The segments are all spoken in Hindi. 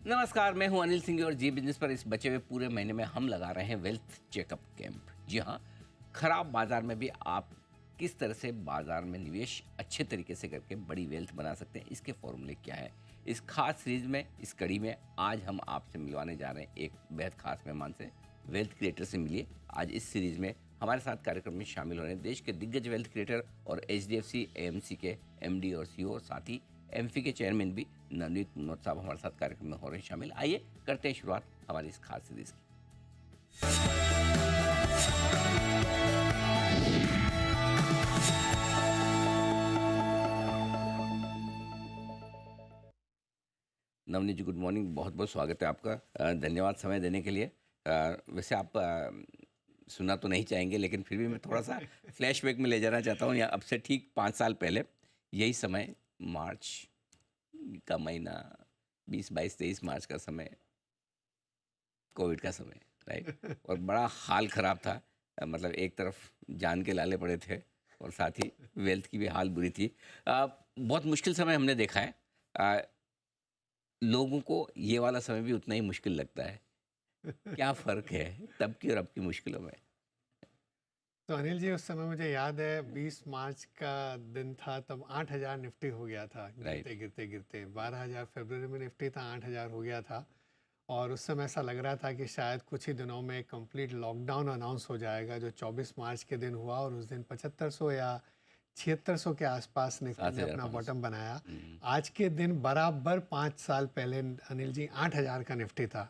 नमस्कार, मैं हूं अनिल सिंह और जी बिजनेस पर इस बचे हुए पूरे महीने में हम लगा रहे हैं वेल्थ चेकअप कैंप। जी हां, खराब बाजार में भी आप किस तरह से बाजार में निवेश अच्छे तरीके से करके बड़ी वेल्थ बना सकते हैं, इसके फॉर्मूले क्या है। इस खास सीरीज में, इस कड़ी में आज हम आपसे मिलवाने जा रहे हैं एक बेहद खास मेहमान से। वेल्थ क्रिएटर से मिलिए। आज इस सीरीज में हमारे साथ कार्यक्रम में शामिल हो रहे हैं देश के दिग्गज वेल्थ क्रिएटर और HDFC AMC के MD और CEO और साथ ही एमफी के चेयरमैन भी नवनीत मुनोत साहब हमारे साथ कार्यक्रम में हो रहे हैं शामिल। आइए करते हैं शुरुआत हमारी इस खास सीरीज की। नवनीत जी, गुड मॉर्निंग, बहुत बहुत स्वागत है आपका। धन्यवाद समय देने के लिए। वैसे आप सुनना तो नहीं चाहेंगे, लेकिन फिर भी मैं थोड़ा सा फ्लैशबैक में ले जाना चाहता हूँ। या अब से ठीक 5 साल पहले यही समय, मार्च का महीना, 20, 22, 23 मार्च का समय, कोविड का समय, राइट। और बड़ा हाल ख़राब था। मतलब एक तरफ जान के लाले पड़े थे और साथ ही वेल्थ की भी हाल बुरी थी। बहुत मुश्किल समय हमने देखा है। लोगों को ये वाला समय भी उतना ही मुश्किल लगता है। क्या फ़र्क है तब की और अब की मुश्किलों में? तो अनिल जी, उस समय मुझे याद है 20 मार्च का दिन था, तब 8000 निफ्टी हो गया था, राइट। गिरते गिरते गिरते 12000 फरवरी में निफ्टी था, 8000 हो गया था। और उस समय ऐसा लग रहा था कि शायद कुछ ही दिनों में कंप्लीट लॉकडाउन अनाउंस हो जाएगा, जो 24 मार्च के दिन हुआ। और उस दिन 7500 या 7600 के आसपास निफ्टी ने अपना 7500। बॉटम बनाया। आज के दिन बराबर 5 साल पहले अनिल जी 8000 का निफ्टी था।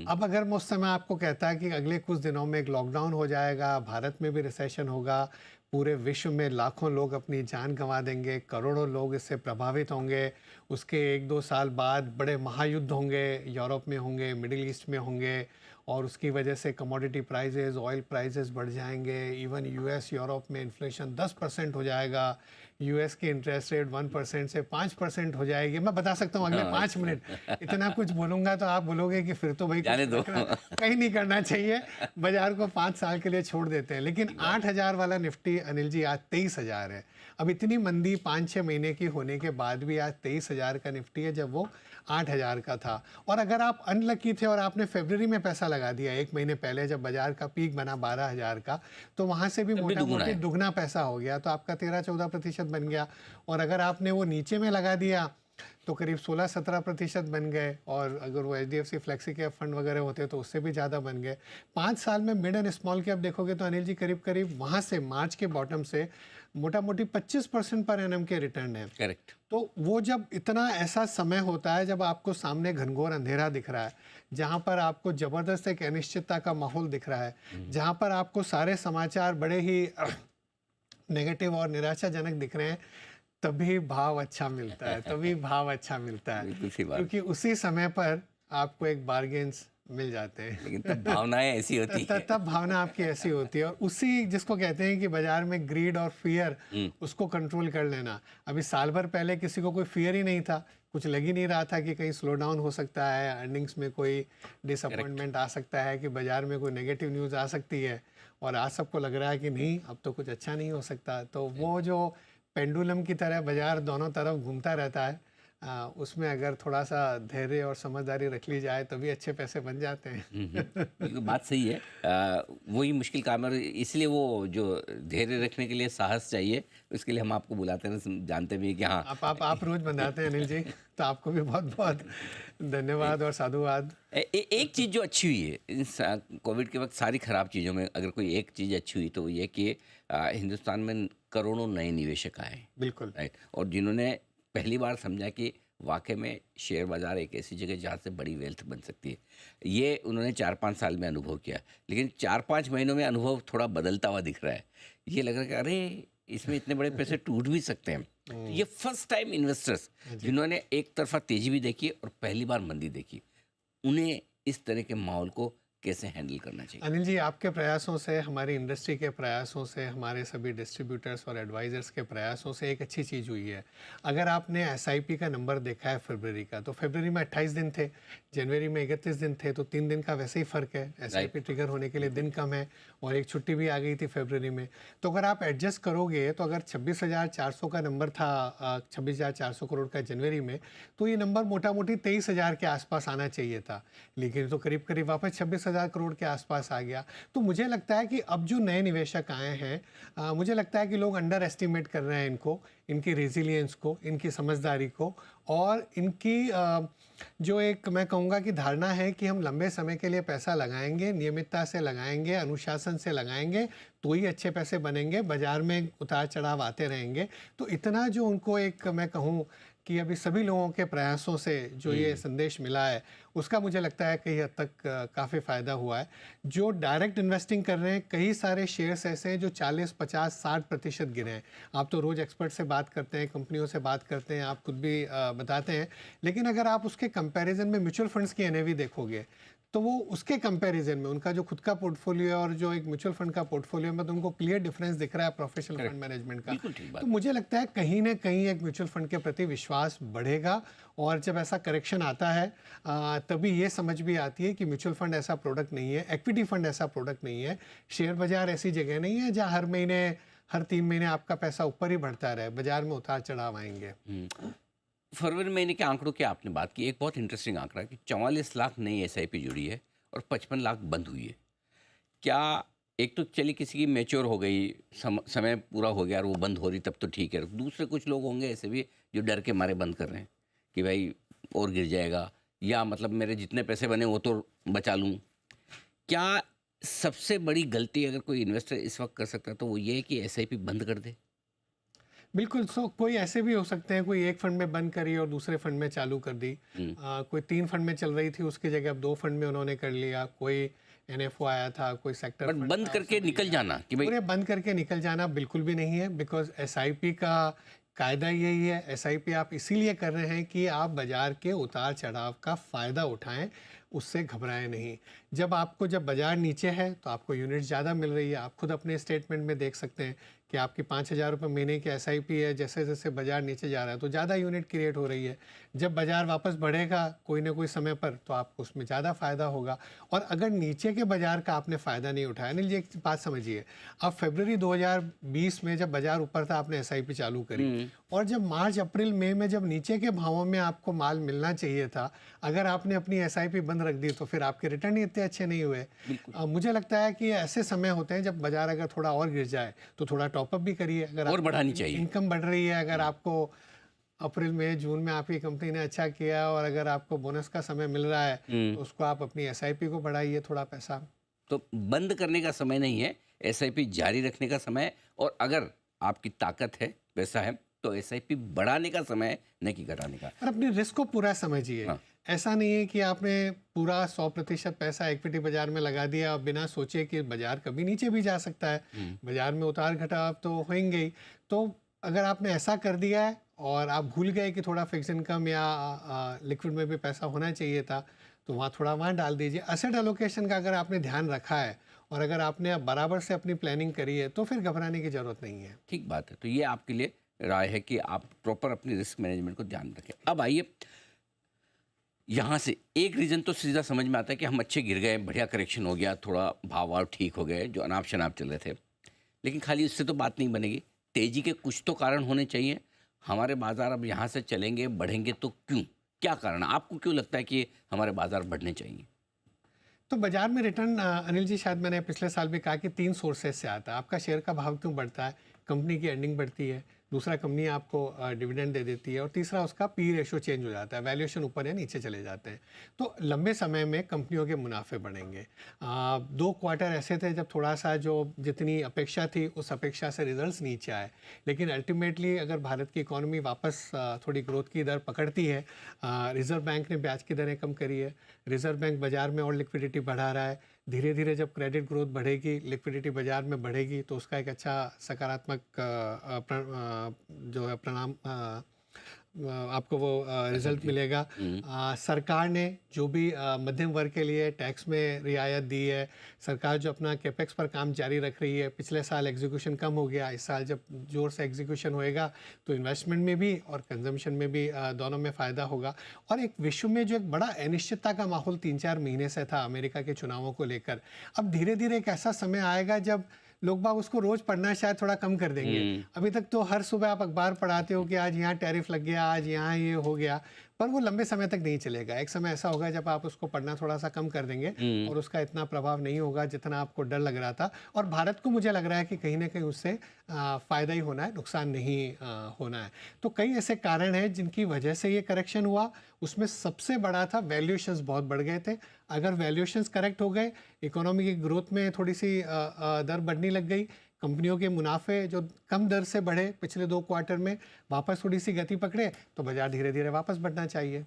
अब अगर मैं उस समय आपको कहता है कि अगले कुछ दिनों में एक लॉकडाउन हो जाएगा, भारत में भी रिसेशन होगा, पूरे विश्व में लाखों लोग अपनी जान गंवा देंगे, करोड़ों लोग इससे प्रभावित होंगे, उसके 1-2 साल बाद बड़े महायुद्ध होंगे, यूरोप में होंगे, मिडिल ईस्ट में होंगे, और उसकी वजह से कमोडिटी प्राइजेस, ऑयल प्राइजेस बढ़ जाएंगे। इवन यूएस, यूरोप में इन्फ्लेशन 10% हो जाएगा, यूएस की इंटरेस्ट रेट 1% से 5% हो जाएगी। मैं बता सकता हूँ अगले 5 मिनट इतना कुछ बोलूँगा तो आप बोलोगे कि फिर तो भाई जाने कुछ दो। कहीं नहीं करना चाहिए, बाजार को 5 साल के लिए छोड़ देते हैं। लेकिन 8000 वाला निफ्टी अनिल जी आज 23,000 है। अब इतनी मंदी 5-6 महीने की होने के बाद भी आज 23,000 का निफ्टी है, जब वो 8000 का था। और अगर आप अनलकी थे और आपने फरवरी में पैसा लगा दिया 1 महीने पहले, जब बाजार का पीक बना 12000 का, तो वहाँ से भी तब भी मोटा दुगुना मोटी है। दुगना पैसा हो गया, तो आपका 13-14% बन गया। और अगर आपने वो नीचे में लगा दिया तो करीब 16-17% बन गए। और अगर वो HDFC फ्लेक्सी कैप फंड वगैरह होते तो उससे भी ज़्यादा बन गए। 5 साल में मिड एंड स्मॉल कैप देखोगे तो अनिल जी करीब करीब वहाँ से मार्च के बॉटम से मोटा मोटी 25% पर एनम के रिटर्न है। करेक्ट। तो वो जब इतना ऐसा समय होता है जब आपको सामने घनघोर अंधेरा दिख रहा है, जहाँ पर आपको ज़बरदस्त एक अनिश्चितता का माहौल दिख रहा है, जहाँ पर आपको सारे समाचार बड़े ही नेगेटिव और निराशाजनक दिख रहे हैं, तभी भाव अच्छा मिलता है, तभी भाव अच्छा मिलता है, बिल्कुल सी बात। क्योंकि उसी समय पर आपको एक बार्गेन्स मिल जाते हैं। लेकिन तब भावनाएं ऐसी होती है। तब भावना आपकी ऐसी होती है, और उसी जिसको कहते हैं कि बाजार में ग्रीड और फियर, उसको कंट्रोल कर लेना। अभी साल भर पहले किसी को कोई फियर ही नहीं था, कुछ लग ही नहीं रहा था कि कहीं स्लो डाउन हो सकता है, अर्निंग्स में कोई डिसअपॉइंटमेंट आ सकता है, कि बाजार में कोई नेगेटिव न्यूज़ आ सकती है। और आज सबको लग रहा है कि नहीं, अब तो कुछ अच्छा नहीं हो सकता। तो वो जो पेंडुलम की तरह बाजार दोनों तरफ घूमता रहता है, उसमें अगर थोड़ा सा धैर्य और समझदारी रख ली जाए तो भी अच्छे पैसे बन जाते हैं। बिल्कुल बात सही है। वही मुश्किल काम है और इसलिए वो जो धैर्य रखने के लिए साहस चाहिए, उसके लिए हम आपको बुलाते हैं, जानते भी हैं कि हाँ। आप रोज बनाते हैं अनिल जी, तो आपको भी बहुत बहुत धन्यवाद और साधुवाद। एक चीज़ जो अच्छी हुई है कोविड के वक्त, सारी ख़राब चीज़ों में अगर कोई एक चीज़ अच्छी हुई तो वो ये कि हिंदुस्तान में करोड़ों नए निवेशक आए, बिल्कुल। राइट। और जिन्होंने पहली बार समझा कि वाकई में शेयर बाज़ार एक ऐसी जगह जहाँ से बड़ी वेल्थ बन सकती है। ये उन्होंने 4-5 साल में अनुभव किया, लेकिन 4-5 महीनों में अनुभव थोड़ा बदलता हुआ दिख रहा है। ये लग रहा है कि अरे, इसमें इतने बड़े पैसे टूट भी सकते हैं। तो ये फर्स्ट टाइम इन्वेस्टर्स जिन्होंने एक तरफा तेज़ी भी देखी और पहली बार मंदी देखी, उन्हें इस तरह के माहौल को कैसे हैंडल करना चाहिए? अनिल जी, आपके प्रयासों से, हमारी इंडस्ट्री के प्रयासों से, हमारे सभी डिस्ट्रीब्यूटर्स और एडवाइज़र्स के प्रयासों से एक अच्छी चीज़ हुई है। अगर आपने एसआईपी का नंबर देखा है फरवरी का, तो फरवरी में 28 दिन थे, जनवरी में 31 दिन थे, तो 3 दिन का वैसे ही फ़र्क है। एसआईपी ट्रिगर होने के लिए दिन कम है और एक छुट्टी भी आ गई थी फरवरी में। तो अगर आप एडजस्ट करोगे, तो अगर 26,400 का नंबर था 26,400 करोड़ का जनवरी में, तो ये नंबर मोटा-मोटी 23,000 के आसपास आना चाहिए था। लेकिन तो करीब-करीब वापस 26,000 करोड़ के आसपास आ गया। तो मुझे लगता है कि अब जो नए निवेशक आए हैं, मुझे लगता है कि लोग अंडर एस्टिमेट कर रहे हैं इनको, इनकी रेजिलियंस को, इनकी समझदारी को और इनकी जो एक मैं कहूँगा कि धारणा है कि हम लंबे समय के लिए पैसा लगाएँगे, नियमितता से लगाएँगे, अनुशासन से लगाएँगे, तो ही अच्छे पैसे बनेंगे। बाज़ार में उतार-चढ़ाव आते रहेंगे। तो इतना जो उनको एक मैं कहूँ कि अभी सभी लोगों के प्रयासों से जो ये संदेश मिला है, उसका मुझे लगता है कई हद तक काफ़ी फ़ायदा हुआ है। जो डायरेक्ट इन्वेस्टिंग कर रहे हैं, कई सारे शेयर्स ऐसे हैं जो 40, 50, 60% गिरे हैं। आप तो रोज़ एक्सपर्ट से बात करते हैं, कंपनियों से बात करते हैं, आप खुद भी बताते हैं। लेकिन अगर आप उसके कंपैरिज़न में म्यूचुअल फंड्स की एनएवी देखोगे, तो वो उसके कंपैरिजन में उनका जो खुद का पोर्टफोलियो है और जो एक म्यूचुअल फंड का पोर्टफोलियो में, तो उनको क्लियर डिफरेंस दिख रहा है प्रोफेशनल फंड मैनेजमेंट का। बिल्कुल ठीक तो बात। मुझे लगता है कहीं ना कहीं एक म्यूचुअल फंड के प्रति विश्वास बढ़ेगा और जब ऐसा करेक्शन आता है तभी ये समझ भी आती है कि म्यूचुअल फंड ऐसा प्रोडक्ट नहीं है, इक्विटी फंड ऐसा प्रोडक्ट नहीं है, शेयर बाजार ऐसी जगह नहीं है जहाँ हर महीने हर 3 महीने आपका पैसा ऊपर ही बढ़ता रहे, बाजार में उतार चढ़ाव आएंगे। फरवरी महीने के आंकड़ों की आपने बात की, एक बहुत इंटरेस्टिंग आंकड़ा कि 44 लाख नई एसआईपी जुड़ी है और 55 लाख बंद हुई है। क्या एक तो चलिए किसी की मैच्योर हो गई, समय पूरा हो गया और वो बंद हो रही, तब तो ठीक है। दूसरे कुछ लोग होंगे ऐसे भी जो डर के मारे बंद कर रहे हैं कि भाई और गिर जाएगा, या मतलब मेरे जितने पैसे बने वो तो बचा लूँ। क्या सबसे बड़ी गलती अगर कोई इन्वेस्टर इस वक्त कर सकता है तो वो ये है कि एसआईपी बंद कर दे? बिल्कुल। कोई ऐसे भी हो सकते हैं, कोई एक फंड में बंद करी और दूसरे फंड में चालू कर दी। कोई 3 फंड में चल रही थी, उसकी जगह अब 2 फंड में उन्होंने कर लिया। कोई एनएफओ आया था, कोई सेक्टर बट फंड बंद था, करके उसने निकल लिया। जाना कि भाई पूरे बंद करके निकल जाना बिल्कुल भी नहीं है, बिकॉज़ एसआईपी का कायदा यही है। एसआईपी आप इसीलिए कर रहे हैं कि आप बाज़ार के उतार-चढ़ाव का फ़ायदा उठाएँ, उससे घबराएँ नहीं। जब बाज़ार नीचे है, तो आपको यूनिट ज़्यादा मिल रही है। आप खुद अपने स्टेटमेंट में देख सकते हैं कि आपकी 5,000 रुपये महीने की एसआईपी है, जैसे-जैसे बाज़ार नीचे जा रहा है, तो ज़्यादा यूनिट क्रिएट हो रही है। जब बाज़ार वापस बढ़ेगा कोई ना कोई समय पर, तो आपको उसमें ज़्यादा फ़ायदा होगा। और अगर नीचे के बाज़ार का आपने फ़ायदा नहीं उठाया, अनिल जी एक बात समझिए, आप फरवरी 2020 में जब बाज़ार ऊपर था, आपने एसआईपी चालू करी और जब मार्च, अप्रैल, मई में जब नीचे के भावों में आपको माल मिलना चाहिए था, अगर आपने अपनी एसआईपी बंद रख दी, तो फिर आपके रिटर्न ही इतने अच्छे नहीं हुए। मुझे लगता है कि ऐसे समय होते हैं जब बाज़ार अगर थोड़ा और गिर जाए, तो थोड़ा टॉपअप भी करिए। अगर और आपकी बढ़ानी चाहिए। इनकम बढ़ रही है, अगर आपको अप्रैल, मई, जून में आपकी कंपनी ने अच्छा किया और अगर आपको बोनस का समय मिल रहा है, तो उसको आप अपनी एसआईपी को बढ़ाइए थोड़ा पैसा। तो बंद करने का समय नहीं है, एसआईपी जारी रखने का समय है। और अगर आपकी ताकत है, पैसा है, तो एसआईपी बढ़ाने का समय है, न कि घटाने का। और अपने रिस्क को पूरा समझिए। हाँ। ऐसा नहीं है कि आपने पूरा 100% पैसा इक्विटी बाजार में लगा दिया और बिना सोचे कि बाजार कभी नीचे भी जा सकता है, बाजार में उतार घटाव तो होंगे ही। तो अगर आपने ऐसा कर दिया है और आप भूल गए कि थोड़ा फिक्स इनकम या लिक्विड में भी पैसा होना चाहिए था, तो वहाँ थोड़ा वहाँ डाल दीजिए। असेट एलोकेशन का अगर आपने ध्यान रखा है और अगर आपने बराबर से अपनी प्लानिंग करी है, तो फिर घबराने की ज़रूरत नहीं है। ठीक बात है। तो ये आपके लिए राय है कि आप प्रॉपर अपनी रिस्क मैनेजमेंट को ध्यान रखें। अब आइए, यहाँ से एक रीज़न तो सीधा समझ में आता है कि हम अच्छे गिर गए, बढ़िया करेक्शन हो गया, थोड़ा भाव वाव ठीक हो गए, जो अनाप शनाप चल रहे थे। लेकिन खाली उससे तो बात नहीं बनेगी, तेज़ी के कुछ तो कारण होने चाहिए। हमारे बाज़ार अब यहाँ से चलेंगे, बढ़ेंगे तो क्यों? क्या कारण है? आपको क्यों लगता है कि हमारे बाज़ार बढ़ने चाहिए? तो बाजार में रिटर्न अनिल जी, शायद मैंने पिछले साल भी कहा कि 3 सोर्सेज से आता है। आपका शेयर का भाव क्यों बढ़ता है? कंपनी की अर्निंग बढ़ती है, दूसरा कंपनी आपको डिविडेंड दे देती है और तीसरा उसका पी रेशो चेंज हो जाता है, वैल्यूएशन ऊपर या नीचे चले जाते हैं। तो लंबे समय में कंपनियों के मुनाफे बढ़ेंगे। 2 क्वार्टर ऐसे थे जब थोड़ा सा जो जितनी अपेक्षा थी उस अपेक्षा से रिजल्ट्स नीचे आए, लेकिन अल्टीमेटली अगर भारत की इकोनॉमी वापस थोड़ी ग्रोथ की दर पकड़ती है, रिजर्व बैंक ने ब्याज की दरें कम करी है, रिजर्व बैंक बाजार में और लिक्विडिटी बढ़ा रहा है, धीरे धीरे जब क्रेडिट ग्रोथ बढ़ेगी, लिक्विडिटी बाजार में बढ़ेगी, तो उसका एक अच्छा सकारात्मक जो है आपको वो रिजल्ट मिलेगा। सरकार ने जो भी मध्यम वर्ग के लिए टैक्स में रियायत दी है, सरकार जो अपना कैपेक्स पर काम जारी रख रही है, पिछले साल एग्जीक्यूशन कम हो गया, इस साल जब जोर से एग्जीक्यूशन होएगा तो इन्वेस्टमेंट में भी और कंजम्पशन में भी दोनों में फ़ायदा होगा। और एक विश्व में जो एक बड़ा अनिश्चितता का माहौल 3-4 महीने से था अमेरिका के चुनावों को लेकर, अब धीरे धीरे एक ऐसा समय आएगा जब लोग बाग उसको रोज पढ़ना शायद थोड़ा कम कर देंगे। अभी तक तो हर सुबह आप अखबार पढ़ाते हो कि आज यहाँ टैरिफ लग गया, आज यहाँ ये हो गया, पर वो लंबे समय तक नहीं चलेगा। एक समय ऐसा होगा जब आप उसको पढ़ना थोड़ा सा कम कर देंगे और उसका इतना प्रभाव नहीं होगा जितना आपको डर लग रहा था। और भारत को मुझे लग रहा है कि कहीं ना कहीं उससे फ़ायदा ही होना है, नुकसान नहीं होना है। तो कई ऐसे कारण हैं जिनकी वजह से ये करेक्शन हुआ। उसमें सबसे बड़ा था वैल्यूएशंस बहुत बढ़ गए थे। अगर वैल्यूएशंस करेक्ट हो गए, इकोनॉमी की ग्रोथ में थोड़ी सी दर बढ़ने लग गई, कंपनियों के मुनाफे जो कम दर से बढ़े पिछले 2 क्वार्टर में वापस थोड़ी सी गति पकड़े, तो बाजार धीरे धीरे वापस बढ़ना चाहिए।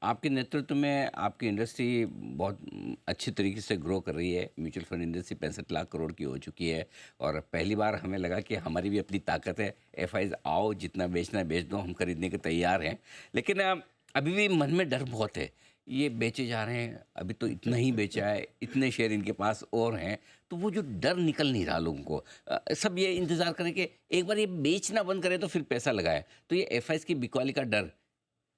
आपके नेतृत्व में आपकी इंडस्ट्री बहुत अच्छी तरीके से ग्रो कर रही है। Mutual fund industry 65 lakh crore की हो चुकी है और पहली बार हमें लगा कि हमारी भी अपनी ताकत है। एफआईज आओ, जितना बेचना है बेच दो, हम खरीदने के तैयार हैं। लेकिन अभी भी मन में डर बहुत है, ये बेचे जा रहे हैं, अभी तो इतना ही बेचा है, इतने शेयर इनके पास और हैं, तो वो जो डर निकल नहीं रहा लोगों को। सब ये इंतज़ार करें कि एक बार ये बेचना बंद करें तो फिर पैसा लगाए। तो ये एफआईज की बिकवाली का डर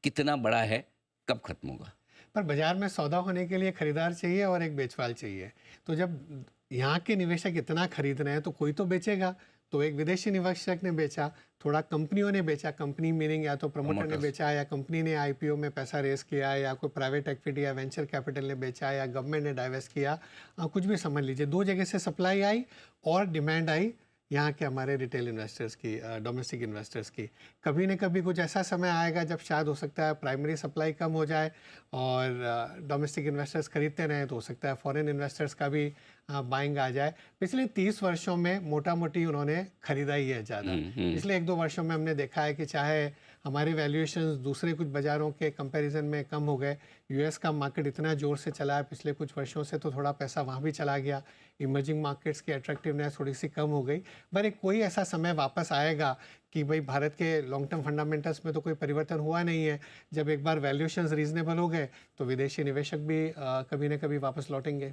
कितना बड़ा है, कब खत्म होगा? पर बाजार में सौदा होने के लिए खरीदार चाहिए और एक बेचवाल चाहिए। तो जब यहाँ के निवेशक इतना खरीद रहे हैं तो कोई तो बेचेगा। तो एक विदेशी निवेशक ने बेचा, थोड़ा कंपनियों ने बेचा, कंपनी मीनिंग या तो प्रमोटर ने बेचा, या कंपनी ने आईपीओ में पैसा रेस किया, या कोई प्राइवेट इक्विटी या वेंचर कैपिटल ने बेचा, या गवर्नमेंट ने डाइवेस्ट किया। कुछ भी समझ लीजिए, 2 जगह से सप्लाई आई और डिमांड आई यहाँ के हमारे रिटेल इन्वेस्टर्स की, डोमेस्टिक इन्वेस्टर्स की। कभी न कभी कुछ ऐसा समय आएगा जब शायद हो सकता है प्राइमरी सप्लाई कम हो जाए और डोमेस्टिक इन्वेस्टर्स खरीदते रहें, तो हो सकता है फॉरेन इन्वेस्टर्स का भी बाइंग आ जाए। पिछले 30 वर्षों में मोटा मोटी उन्होंने खरीदा ही है ज़्यादा। पिछले 1-2 वर्षों में हमने देखा है कि चाहे हमारे वैल्यूएशंस दूसरे कुछ बाज़ारों के कंपैरिजन में कम हो गए, यूएस का मार्केट इतना ज़ोर से चला है पिछले कुछ वर्षों से, तो थोड़ा पैसा वहाँ भी चला गया। इमर्जिंग मार्केट्स की अट्रैक्टिवनेस थोड़ी सी कम हो गई। पर एक कोई ऐसा समय वापस आएगा कि भाई भारत के लॉन्ग टर्म फंडामेंटल्स में तो कोई परिवर्तन हुआ नहीं है। जब एक बार वैल्यूएशंस रीजनेबल हो गए तो विदेशी निवेशक भी कभी ना कभी वापस लौटेंगे।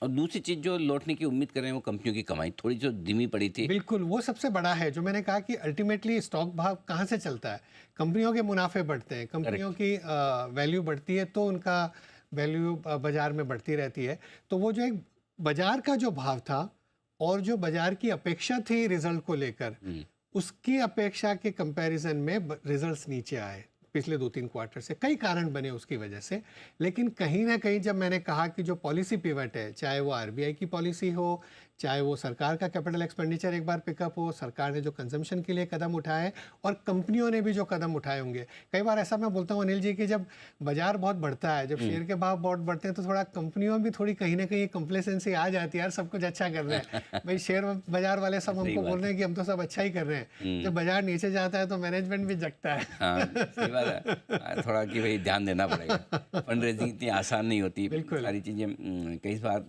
और दूसरी चीज़ जो लौटने की उम्मीद कर रहे हैं वो कंपनियों की कमाई थोड़ी जो धीमी पड़ी थी। बिल्कुल, वो सबसे बड़ा है। जो मैंने कहा कि अल्टीमेटली स्टॉक भाव कहाँ से चलता है, कंपनियों के मुनाफे बढ़ते हैं, कंपनियों की वैल्यू बढ़ती है तो उनका वैल्यू बाजार में बढ़ती रहती है। तो वो जो एक बाजार का जो भाव था और जो बाजार की अपेक्षा थी रिजल्ट को लेकर, उसकी अपेक्षा के कंपैरिजन में रिजल्ट्स नीचे आए पिछले 2-3 क्वार्टर से। कई कारण बने उसकी वजह से, लेकिन कहीं ना कहीं जब मैंने कहा कि जो पॉलिसी पिवट है, चाहे वो आरबीआई की पॉलिसी हो, चाहे वो सरकार का कैपिटल एक्सपेंडिचर एक बार पिकअप हो, सरकार ने जो कंजम्पशन के लिए कदम उठाए और कंपनियों ने भी जो कदम उठाए होंगे। कई बार ऐसा मैं बोलता हूँ अनिल जी कि जब बाजार बहुत बढ़ता है, जब शेयर के भाव बहुत बढ़ते हैं, तो थोड़ा कंपनियों में भी थोड़ी कहीं ना कहीं कंप्लेसेंसी आ जाती है, यार सब कुछ अच्छा कर रहे हैं भाई, शेयर बाजार वाले सब हमको बोल रहे हैं कि हम तो सब अच्छा ही कर रहे हैं। जब बाजार नीचे जाता है तो मैनेजमेंट भी जगता है। हाँ, सही बात है। थोड़ा कि भाई ध्यान देना पड़ेगा। फंड रेजिंग इतनी आसान नहीं होती, सारी चीज़ें कई बार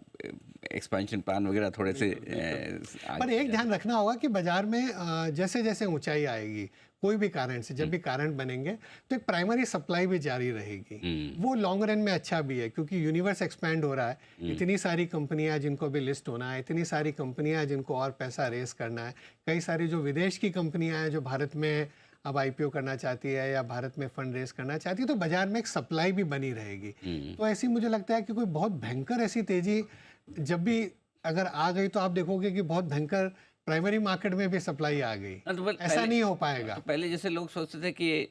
एक्सपेंशन प्लान वगैरह थोड़े से पर एक ध्यान रखना होगा कि बाजार में जैसे जैसे ऊंचाई आएगी, कोई भी कारण से जब भी कारण बनेंगे, तो एक प्राइमरी सप्लाई भी जारी रहेगी। वो लॉन्ग रन में अच्छा भी है क्योंकि यूनिवर्स एक्सपैंड हो रहा है। इतनी सारी कंपनियां जिनको भी लिस्ट होना है, इतनी सारी कंपनियां जिनको और पैसा रेस करना है, कई सारी जो विदेश की कंपनियां हैं जो भारत में अब आईपीओ करना चाहती है या भारत में फंड रेस करना चाहती है, तो बाजार में एक सप्लाई भी बनी रहेगी। तो ऐसी मुझे लगता है कि कोई बहुत भयंकर ऐसी तेजी जब भी अगर आ गई तो आप देखोगे कि बहुत भयंकर प्राइमरी मार्केट में भी सप्लाई आ गई। तो ऐसा नहीं हो पाएगा। तो पहले जैसे लोग सोचते थे कि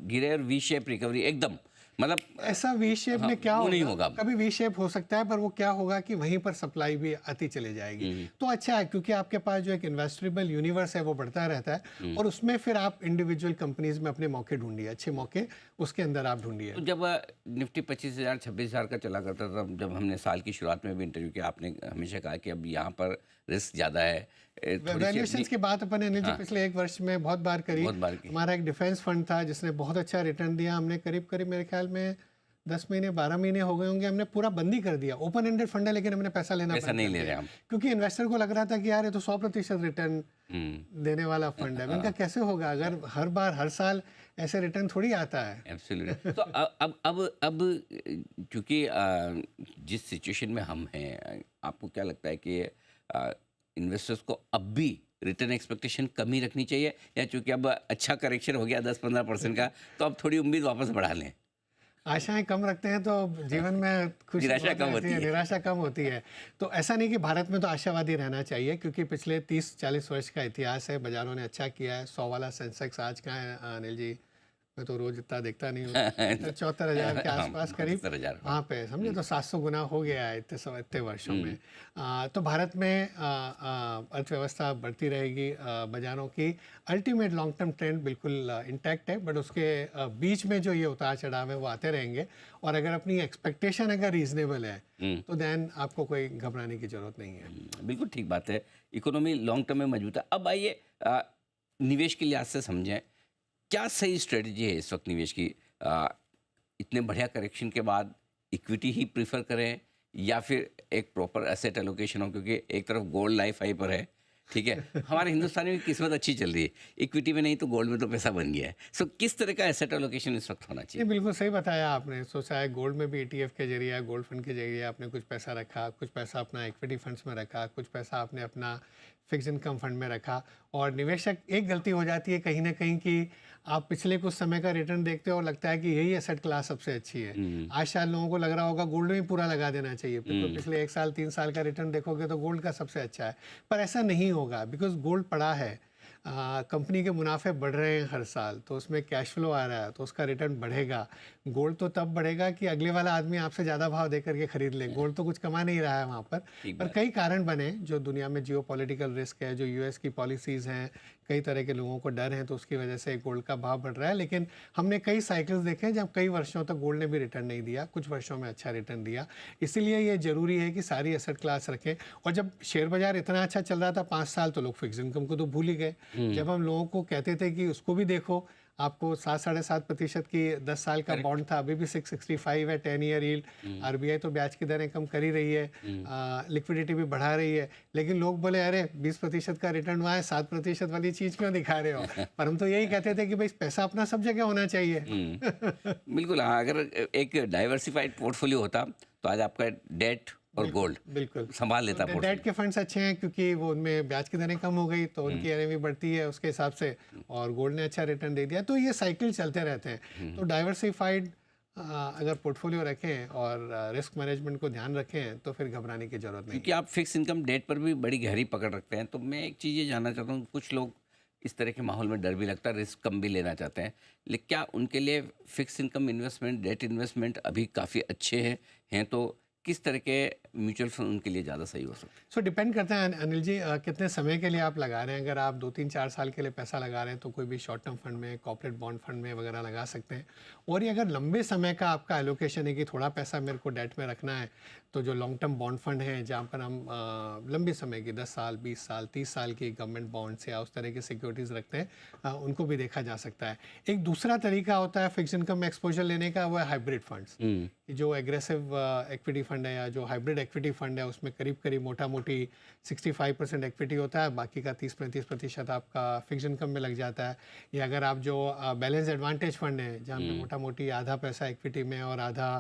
गिरे और वी शेप रिकवरी एकदम, मतलब ऐसा वी शेप में क्या नहीं होगा, होगा। कभी वी शेप हो सकता है, पर वो क्या होगा कि वहीं पर सप्लाई भी आती चली जाएगी। तो अच्छा है क्योंकि आपके पास जो एक इन्वेस्टेबल यूनिवर्स है वो बढ़ता रहता है और उसमें फिर आप इंडिविजुअल कंपनीज में अपने मौके ढूंढिए, अच्छे मौके उसके अंदर आप ढूंढिए। तो जब निफ्टी 25,000 26,000 का चला करता था, जब हमने साल की शुरुआत में भी इंटरव्यू किया, आपने हमेशा कहा कि अब यहाँ पर रिस्क ज़्यादा है। वैल्यूएशंस की बात अपन ने पिछले 1 वर्ष में बहुत बार करी। हमारा एक डिफेंस फंड था जिसने बहुत अच्छा रिटर्न दिया। हमने करीब करीब मेरे ख्याल में 10 महीने 12 महीने हो गए होंगे, हमने पूरा बंदी कर दिया। ओपन एंडेड फंड है लेकिन हमने पैसा लेना पैसा बंद नहीं कर ले दिया। रहे हम। क्योंकि इन्वेस्टर को लग रहा था कि यार ये तो 100% रिटर्न देने वाला फंड है। मैंने कहा कैसे होगा, अगर हर बार हर साल ऐसे रिटर्न थोड़ी आता है। एब्सोल्युटली। तो अब क्योंकि जिस सिचुएशन में हम हैं, आपको क्या लगता है कि इन्वेस्टर्स को अब भी रिटर्न एक्सपेक्टेशन कम ही रखनी चाहिए, या चूंकि अब अच्छा करेक्शन हो गया 10-15% का, तो अब थोड़ी उम्मीद वापस बढ़ा लें? आशाएं कम रखते हैं तो जीवन में खुशी निराशा बहुत कम रहती होती है, है। निराशा कम होती है। तो ऐसा नहीं कि भारत में तो आशावादी रहना चाहिए, क्योंकि पिछले 30-40 वर्ष का इतिहास है, बाजारों ने अच्छा किया है। 100 वाला सेंसेक्स आज कहाँ है अनिल जी? मैं तो रोज इतना देखता नहीं हूँ। 74,000 के हाँ, आसपास करीब 75,000। वहाँ पे समझे, तो 700 गुना हो गया है इतने वर्षों में। तो भारत में अर्थव्यवस्था बढ़ती रहेगी। बाजारों की अल्टीमेट लॉन्ग टर्म ट्रेंड बिल्कुल इंटैक्ट है, बट उसके बीच में जो ये उतार चढ़ाव है वो आते रहेंगे। और अगर अपनी एक्सपेक्टेशन अगर रीजनेबल है तो देन आपको कोई घबराने की जरूरत नहीं है। बिल्कुल ठीक बात है। इकोनॉमी लॉन्ग टर्म में मजबूत है। अब आइए निवेश के लिहाज से समझें, क्या सही स्ट्रेटजी है इस वक्त निवेश की? इतने बढ़िया करेक्शन के बाद इक्विटी ही प्रीफर करें, या फिर एक प्रॉपर एसेट एलोकेशन हो? क्योंकि एक तरफ गोल्ड लाइफ हाई पर है, ठीक है, हमारे हिंदुस्तान में किस्मत अच्छी चल रही है, इक्विटी में नहीं तो गोल्ड में तो पैसा बन गया है। सो किस तरह का एसेट एलोकेशन इस वक्त होना ये चाहिए? बिल्कुल सही बताया आपने। सोचा है गोल्ड में भी ETF के जरिए, गोल्ड फंड के जरिए आपने कुछ पैसा रखा, कुछ पैसा अपना इक्विटी फंड्स में रखा, कुछ पैसा आपने अपना फिक्स इनकम फंड में रखा। और निवेशक एक गलती हो जाती है कहीं ना कहीं कि आप पिछले कुछ समय का रिटर्न देखते हो और लगता है कि यही एसेट क्लास सबसे अच्छी है। आज शायद लोगों को लग रहा होगा गोल्ड में पूरा लगा देना चाहिए, तो पिछले 1 साल 3 साल का रिटर्न देखोगे तो गोल्ड का सबसे अच्छा है। पर ऐसा नहीं होगा, बिकॉज गोल्ड पड़ा है, कंपनी के मुनाफे बढ़ रहे हैं हर साल, तो उसमें कैश फ्लो आ रहा है, तो उसका रिटर्न बढ़ेगा। गोल्ड तो तब बढ़ेगा कि अगले वाला आदमी आपसे ज़्यादा भाव दे करके खरीद ले। गोल्ड तो कुछ कमा नहीं रहा है वहाँ पर कई कारण बने, जो दुनिया में जियोपॉलिटिकल रिस्क है, जो यूएस की पॉलिसीज़ हैं, कई तरह के लोगों को डर है, तो उसकी वजह से गोल्ड का भाव बढ़ रहा है। लेकिन हमने कई साइकिल्स देखे हैं जब कई वर्षों तक गोल्ड ने भी रिटर्न नहीं दिया, कुछ वर्षों में अच्छा रिटर्न दिया। इसीलिए ये ज़रूरी है कि सारी एसेट क्लास रखें। और जब शेयर बाजार इतना अच्छा चल रहा था 5 साल, तो लोग फिक्स इनकम को तो भूल ही गए। जब हम लोगों को कहते थे कि उसको भी देखो, आपको 7-7.5% की 10 साल का बॉन्ड था, अभी भी 665 है 10 ईयर यील्ड। आरबीआई तो ब्याज की दरें कम कर ही रही है, लिक्विडिटी भी बढ़ा रही है, लेकिन लोग बोले अरे 20% का रिटर्न हुआ है, 7% वाली चीज़ क्यों दिखा रहे हो? पर हम तो यही कहते थे कि भाई पैसा अपना सब जगह होना चाहिए। बिल्कुल हाँ, अगर एक डाइवर्सिफाइड पोर्टफोलियो होता तो आज आपका डेट और गोल्ड बिल्कुल संभाल लेता डेट पोर्टफोलियो। के फंड्स अच्छे हैं क्योंकि वो उनमें ब्याज की दरें कम हो गई, तो उनकी एनएवी बढ़ती है उसके हिसाब से, और गोल्ड ने अच्छा रिटर्न दे दिया। तो ये साइकिल चलते रहते हैं। तो डाइवर्सिफाइड अगर पोर्टफोलियो रखें और रिस्क मैनेजमेंट को ध्यान रखें तो फिर घबराने की जरूरत नहीं। क्योंकि आप फिक्स इनकम डेट पर भी बड़ी गहरी पकड़ रखते हैं, तो मैं एक चीज़ ये जानना चाहता हूँ, कुछ लोग इस तरह के माहौल में डर भी लगता है, रिस्क कम भी लेना चाहते हैं, लेकिन क्या उनके लिए fix income investment, debt investment अभी काफ़ी अच्छे हैं तो किस तरह के म्यूचुअल फंड उनके लिए ज़्यादा सही हो सकते हैं? सो डिपेंड करता है अनिल जी, कितने समय के लिए आप लगा रहे हैं। अगर आप 2-3-4 साल के लिए पैसा लगा रहे हैं तो कोई भी शॉर्ट टर्म फंड में, कॉर्पोरेट बॉन्ड फंड में वगैरह लगा सकते हैं। और ये अगर लंबे समय का आपका एलोकेशन है कि थोड़ा पैसा मेरे को डेट में रखना है, तो जो लॉन्ग टर्म बॉन्ड फंड हैं जहाँ पर हम लंबे समय की 10 साल 20 साल 30 साल की गवर्नमेंट बॉन्ड्स या उस तरह की सिक्योरिटीज़ रखते हैं, उनको भी देखा जा सकता है। एक दूसरा तरीका होता है फिक्स इनकम एक्सपोजर लेने का, वो है हाइब्रिड फंड्स। जो एग्रेसिव इक्विटी फंड है या जो हाइब्रिड इक्विटी फंड है, उसमें करीब करीब मोटा मोटी 65% इक्विटी होता है, बाकी का 30-35% आपका फिक्स इनकम में लग जाता है। या अगर आप जो बैलेंस एडवांटेज फंड है जहाँ पे मोटा मोटी आधा पैसा इक्विटी में और आधा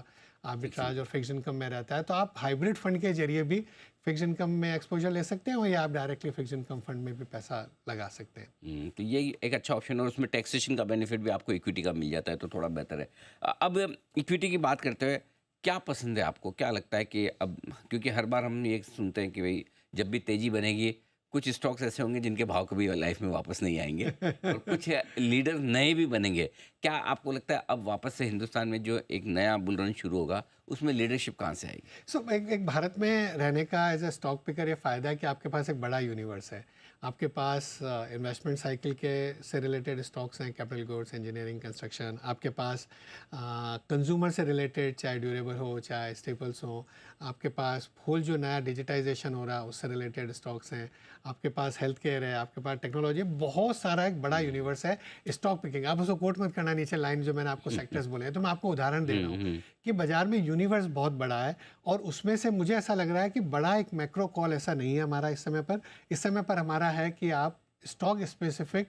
आर्बिट्राज और फिक्स इनकम में रहता है, तो आप हाइब्रिड फंड के जरिए भी फिक्स इनकम में एक्सपोजर ले सकते हैं, और या आप डायरेक्टली फिक्स इनकम फंड में भी पैसा लगा सकते हैं। तो ये एक अच्छा ऑप्शन है, और उसमें टैक्सेशन का बेनिफिट भी आपको इक्विटी का मिल जाता है, तो थोड़ा बेहतर है। अब इक्विटी की बात करते हुए क्या पसंद है आपको? क्या लगता है कि अब, क्योंकि हर बार हम ये सुनते हैं कि भाई जब भी तेज़ी बनेगी, कुछ स्टॉक्स ऐसे होंगे जिनके भाव कभी लाइफ में वापस नहीं आएंगे और कुछ लीडर नए भी बनेंगे। क्या आपको लगता है अब वापस से हिंदुस्तान में जो एक नया बुल रन शुरू होगा उसमें लीडरशिप कहाँ से आएगी? एक भारत में रहने का एज ए स्टॉक पिकर ये फ़ायदा है कि आपके पास एक बड़ा यूनिवर्स है। आपके पास इन्वेस्टमेंट साइकिल के से रिलेटेड स्टॉक्स हैं, कैपिटल गुड्स, इंजीनियरिंग, कंस्ट्रक्शन। आपके पास कंज्यूमर से रिलेटेड, चाहे ड्यूरेबल हो, चाहे स्टेपल्स हो। आपके पास होल जो नया डिजिटाइजेशन हो रहा है उससे रिलेटेड स्टॉक्स हैं। आपके पास हेल्थ केयर है, आपके पास टेक्नोलॉजी, बहुत सारा एक बड़ा यूनिवर्स है। स्टॉक पिकिंग आप उसको कोट मत करना, नीचे लाइन जो मैंने आपको सेक्टर्स बोले हैं, तो मैं आपको उदाहरण दे रहा हूँ कि बाजार में यूनिवर्स बहुत बड़ा है। और उसमें से मुझे ऐसा लग रहा है कि बड़ा एक मैक्रो कॉल ऐसा नहीं है हमारा इस समय पर। इस समय पर हमारा है कि आप स्टॉक स्पेसिफिक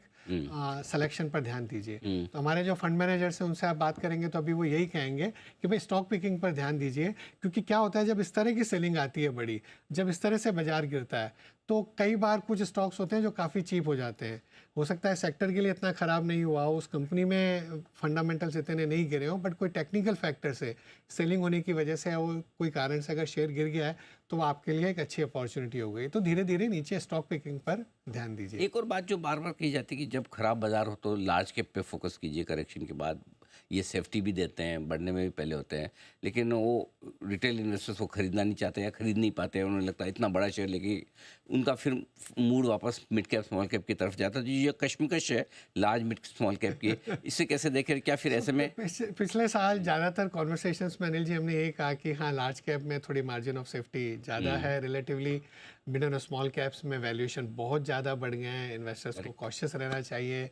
सिलेक्शन पर ध्यान दीजिए। तो हमारे जो फंड मैनेजर्स हैं उनसे आप बात करेंगे तो अभी वो यही कहेंगे कि भाई स्टॉक पिकिंग पर ध्यान दीजिए, क्योंकि क्या होता है जब इस तरह की सेलिंग आती है बड़ी, जब इस तरह से बाजार गिरता है, तो कई बार कुछ स्टॉक्स होते हैं जो काफ़ी चीप हो जाते हैं। हो सकता है सेक्टर के लिए इतना ख़राब नहीं हुआ हो, उस कंपनी में फंडामेंटल्स इतने नहीं गिरे हों, बट कोई टेक्निकल फैक्टर से सेलिंग होने की वजह से वो कोई कारण से अगर शेयर गिर गया है तो वो आपके लिए एक अच्छी अपॉर्चुनिटी हो गई। तो धीरे धीरे नीचे स्टॉक पिकिंग पर ध्यान दीजिए। एक और बात जो बार बार कही जाती है कि जब खराब बाजार हो तो लार्ज कैप पे फोकस कीजिए करेक्शन के बाद। ये सेफ्टी भी देते हैं, बढ़ने में भी पहले होते हैं, लेकिन वो रिटेल इन्वेस्टर्स वो खरीदना नहीं चाहते या खरीद नहीं पाते हैं। उन्हें लगता है इतना बड़ा शेयर लेके उनका फिर मूड वापस मिड कैप स्मॉल कैप की तरफ जाता है। तो ये कश्मकश है लार्ज मिड स्मॉल कैप की, इससे कैसे देखें? क्या फिर ऐसे में पिछले साल ज़्यादातर कॉन्वर्सेशंस में अनिल जी हमने यही कहा कि हाँ, लार्ज कैप में थोड़ी मार्जिन ऑफ सेफ्टी ज़्यादा है relatively. Mid and small caps में वैल्यूएशन बहुत ज़्यादा बढ़ गए हैं, इन्वेस्टर्स को कॉशियस रहना चाहिए।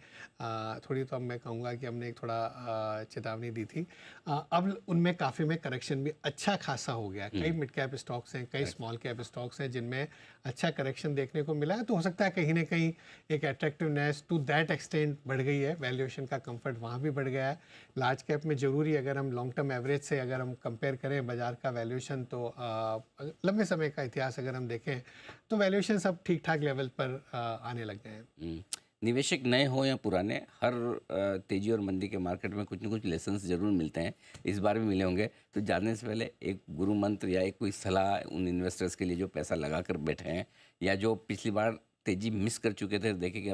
थोड़ी तो अब मैं कहूँगा कि हमने एक थोड़ा चेतावनी दी थी। अब उनमें काफ़ी में करेक्शन भी अच्छा खासा हो गया। कई मिड कैप स्टॉक्स हैं, कई स्मॉल कैप स्टॉक्स हैं जिनमें अच्छा करेक्शन देखने को मिला है। तो हो सकता है कहीं ना कहीं एक अट्रैक्टिवनेस टू दैट एक्सटेंट बढ़ गई है, वैल्यूएशन का कंफर्ट वहाँ भी बढ़ गया है। लार्ज कैप में ज़रूरी, अगर हम लॉन्ग टर्म एवरेज से अगर हम कंपेयर करें बाजार का वैल्यूएशन, तो लंबे समय का इतिहास अगर हम देखें तो वैल्यूएशन सब ठीक ठाक लेवल पर आने लग गए हैं। निवेशक नए हो या पुराने, हर तेजी और मंदी के मार्केट में कुछ न कुछ लेसन्स जरूर मिलते हैं। इस बार भी मिले होंगे। तो जानने से पहले एक गुरु मंत्र या एक कोई सलाह उन इन्वेस्टर्स के लिए जो पैसा लगा कर बैठे हैं या जो पिछली बार तेजी मिस कर चुके थे, देखे कि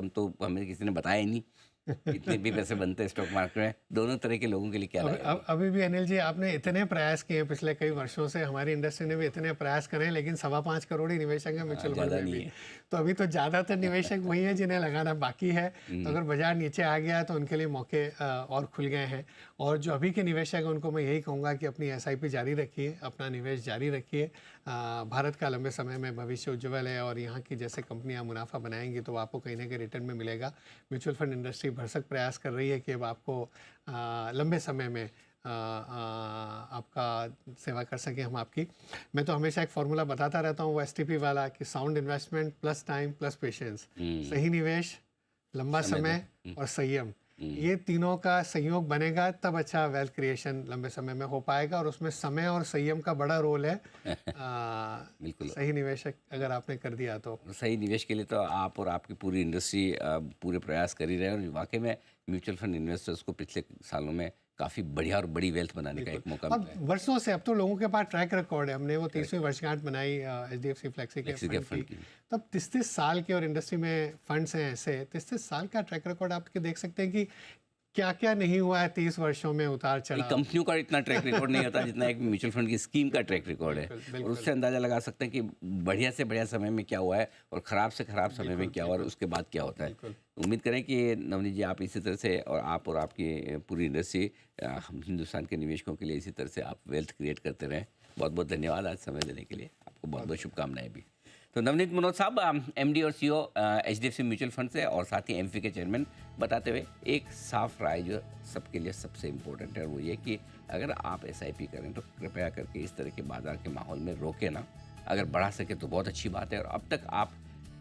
हमें किसी ने बताया ही नहीं इतने भी पैसे बनते हैं स्टॉक मार्केट में, दोनों तरह के लोगों के लिए क्या राय है? अभी भी अनिल जी आपने इतने प्रयास किए हैं पिछले कई वर्षों से, हमारी इंडस्ट्री ने भी इतने प्रयास करे हैं, लेकिन 5.25 करोड़ ही निवेशक है म्यूचुअल फंड में भी। तो अभी तो ज़्यादातर निवेशक वही हैं जिन्हें लगाना बाकी है। तो अगर बाजार नीचे आ गया तो उनके लिए मौके और खुल गए हैं। और जो अभी के निवेशक हैं उनको मैं यही कहूँगा कि अपनी SIP जारी रखिए, अपना निवेश जारी रखिए। भारत का लंबे समय में भविष्य उज्ज्वल है और यहाँ की जैसे कंपनियाँ मुनाफा बनाएंगी तो आपको कहीं ना कहीं रिटर्न में मिलेगा। म्यूचुअल फंड इंडस्ट्री भरसक प्रयास कर रही है कि अब आपको लंबे समय में आपका सेवा कर सकें हम आपकी। मैं तो हमेशा एक फार्मूला बताता रहता हूँ वो STP वाला कि sound investment plus time plus patience, सही निवेश, लंबा समय और संयम, ये तीनों का संयोग बनेगा तब अच्छा वेल्थ क्रिएशन लंबे समय में हो पाएगा। और उसमें समय और संयम का बड़ा रोल है। बिल्कुल। सही निवेशक अगर आपने कर दिया तो सही निवेश के लिए तो आप और आपकी पूरी इंडस्ट्री पूरे प्रयास कर ही रहे हैं। और वाकई में म्यूचुअल फंड इन्वेस्टर्स को पिछले सालों में काफ़ी बढ़िया और बड़ी वेल्थ बनाने का एक मौका मिला है। वर्षों से अब तो लोगों के पास ट्रैक रिकॉर्ड है। हमने वो 30वीं वर्षगांठ मनाई HDFC फ्लेक्सी के फंड की, तब 33 साल के, और इंडस्ट्री में फंड्स हैं ऐसे 33 साल का ट्रैक रिकॉर्ड आपके देख सकते हैं कि क्या क्या नहीं हुआ है 30 वर्षों में, उतार चढ़ाव। कंपनियों का इतना ट्रैक रिकॉर्ड नहीं होता जितना एक म्यूचुअल फंड की स्कीम का ट्रैक रिकॉर्ड है। और उससे अंदाजा लगा सकते हैं कि बढ़िया से बढ़िया समय में क्या हुआ है और ख़राब से ख़राब समय में क्या हुआ और उसके बाद क्या होता है। उम्मीद करें कि नवनीत जी आप इसी तरह से और आपकी पूरी इंडस्ट्री हिंदुस्तान के निवेशकों के लिए इसी तरह से आप वेल्थ क्रिएट करते रहें। बहुत बहुत धन्यवाद आज समय देने के लिए, आपको बहुत बहुत शुभकामनाएं भी। तो नवनीत मनोज साहब MD और CEO HDFC म्यूचुअल फंड से और साथ ही एमफी के चेयरमैन, बताते हुए एक साफ राय जो सबके लिए सबसे इम्पोर्टेंट है वो ये कि अगर आप SIP करें तो कृपया करके इस तरह के बाजार के माहौल में रोके ना। अगर बढ़ा सके तो बहुत अच्छी बात है, और अब तक आप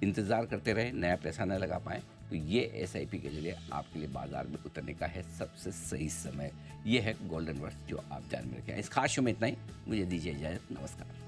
इंतज़ार करते रहे, नया पैसा न लगा पाएँ, तो ये SIP के लिए आपके लिए बाजार में उतरने का है सबसे सही समय। ये है गोल्डन वर्ड जो आप ध्यान में रखें। इस खास शो में इतना ही, मुझे दीजिए इजाज़त, नमस्कार।